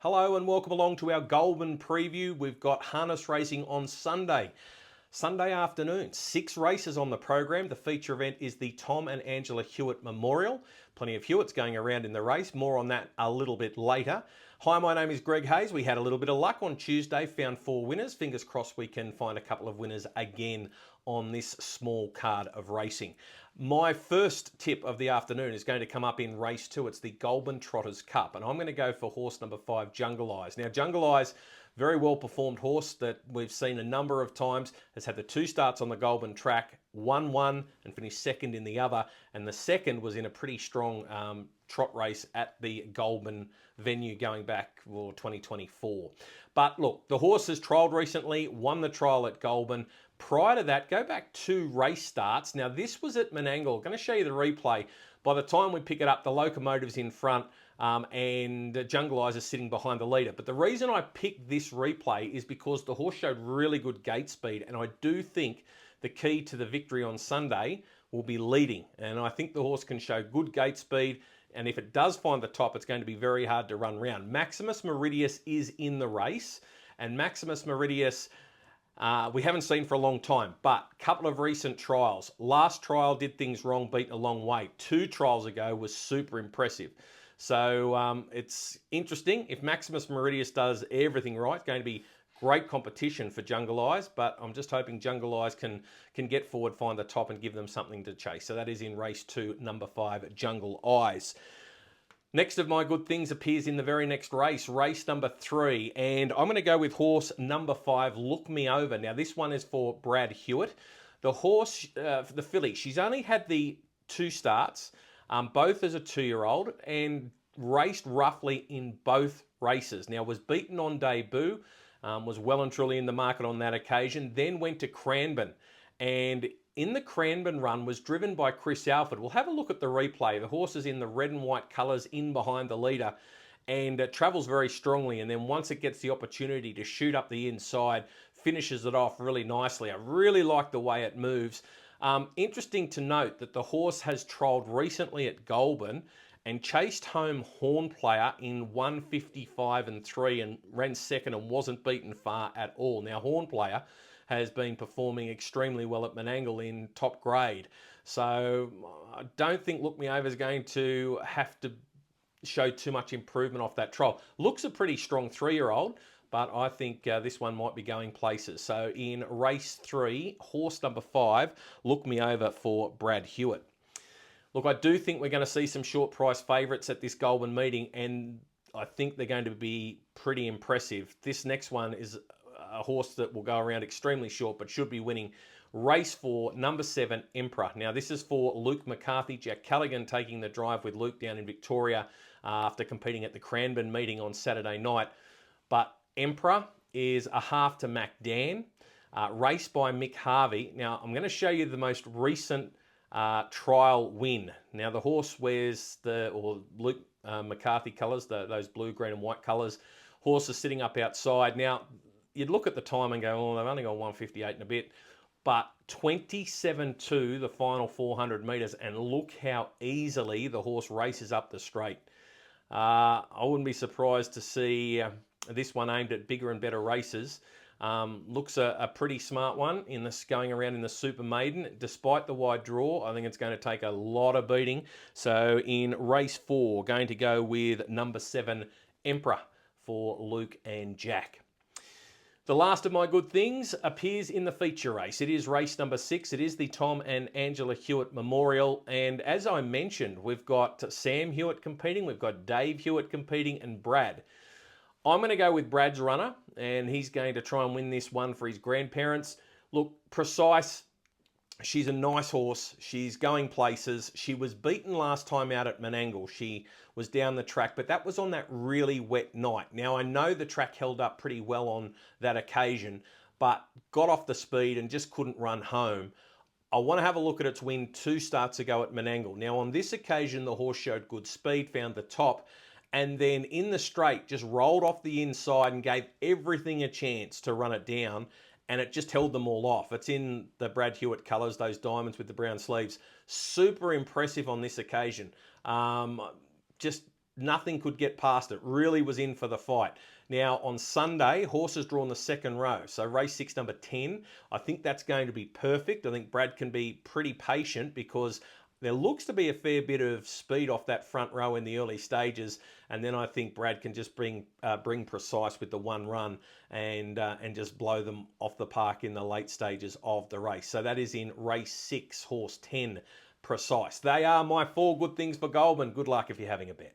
Hello and welcome along to our Goulburn preview. We've got harness racing on Sunday afternoon. 6 races on the program. The feature event is the Tom and Angela Hewitt Memorial. Plenty of Hewitts going around in the race. More on that a little bit later. Hi, my name is Greg Hayes. We had a little bit of luck on Tuesday, found 4 winners. Fingers crossed we can find a couple of winners again on this small card of racing. My first tip of the afternoon is going to come up in race 2. It's the Goulburn Trotters Cup, and I'm going to go for horse number 5, Jungle Eyes. Now, Jungle Eyes, very well performed horse that we've seen a number of times, has had the 2 starts on the Goulburn track, won one and finished second in the other, and the second was in a pretty strong trot race at the Goulburn venue going back 2024. But look, the horse has trialled recently, won the trial at Goulburn. Prior to that, go back 2 race starts. Now this was at Menangle. I'm going to show you the replay. By the time we pick it up, the locomotive's in front and Jungle Eyes is sitting behind the leader. But the reason I picked this replay is because the horse showed really good gate speed, and I do think the key to the victory on Sunday will be leading. And I think the horse can show good gate speed, and if it does find the top, it's going to be very hard to run round. Maximus Meridius is in the race, and Maximus Meridius we haven't seen for a long time, but a couple of recent trials. Last trial did things wrong, beaten a long way. 2 trials ago was super impressive. So it's interesting. If Maximus Meridius does everything right, it's going to be great competition for Jungle Eyes, but I'm just hoping Jungle Eyes can get forward, find the top, and give them something to chase. So that is in race 2, number 5, Jungle Eyes. Next of my good things appears in the very next race, race number 3, and I'm going to go with horse number 5, Look Me Over. Now this one is for Brad Hewitt. The horse, the filly, she's only had the 2 starts, both as a 2-year-old, and raced roughly in both races. Now was beaten on debut, was well and truly in the market on that occasion, then went to Cranbourne, and in the Cranbourne run was driven by Chris Alford. We'll have a look at the replay. The horse is in the red and white colours in behind the leader and travels very strongly, and then once it gets the opportunity to shoot up the inside, finishes it off really nicely. I really like the way it moves. Interesting to note that the horse has trialled recently at Goulburn and chased home Horn Player in 1:55 and 3 and ran second and wasn't beaten far at all. Now Horn Player has been performing extremely well at Menangle in top grade. So I don't think Look Me Over is going to have to show too much improvement off that trial. Looks a pretty strong 3-year-old, but I think this one might be going places. So in race 3, horse number 5, Look Me Over for Brad Hewitt. Look, I do think we're going to see some short price favourites at this Goulburn meeting, and I think they're going to be pretty impressive. This next one is a horse that will go around extremely short but should be winning. Race 4, number 7, Emperor. Now this is for Luke McCarthy. Jack Callaghan taking the drive with Luke down in Victoria after competing at the Cranbourne meeting on Saturday night. But Emperor is a half to Mac Dan, raced by Mick Harvey. Now I'm going to show you the most recent trial win. Now the horse wears Luke McCarthy colours, those blue, green and white colours. Horse is sitting up outside. Now you'd look at the time and go, oh, they've only gone 1:58 and a bit. But 27.2 the final 400 metres, and look how easily the horse races up the straight. I wouldn't be surprised to see this one aimed at bigger and better races. Looks a pretty smart one in this going around in the Super Maiden. Despite the wide draw, I think it's going to take a lot of beating. So in race 4, going to go with number 7, Emperor for Luke and Jack. The last of my good things appears in the feature race. It is race number 6. It is the Tom and Angela Hewitt Memorial. And as I mentioned, we've got Sam Hewitt competing, we've got Dave Hewitt competing, and Brad. I'm going to go with Brad's runner, and he's going to try and win this one for his grandparents. Look, Precise, she's a nice horse. She's going places. She was beaten last time out at Menangle. She was down the track, but that was on that really wet night. Now, I know the track held up pretty well on that occasion, but got off the speed and just couldn't run home. I want to have a look at its win 2 starts ago at Menangle. Now, on this occasion, the horse showed good speed, found the top, and then in the straight, just rolled off the inside and gave everything a chance to run it down, and it just held them all off. It's in the Brad Hewitt colours, those diamonds with the brown sleeves. Super impressive on this occasion. Just nothing could get past it. Really was in for the fight. Now, on Sunday, horses drawn the second row. So race 6, number 10. I think that's going to be perfect. I think Brad can be pretty patient because there looks to be a fair bit of speed off that front row in the early stages, and then I think Brad can just bring precise with the one run and just blow them off the park in the late stages of the race. So that is in race 6, horse 10, precise. They are my 4 good things for Goulburn. Good luck if you're having a bet.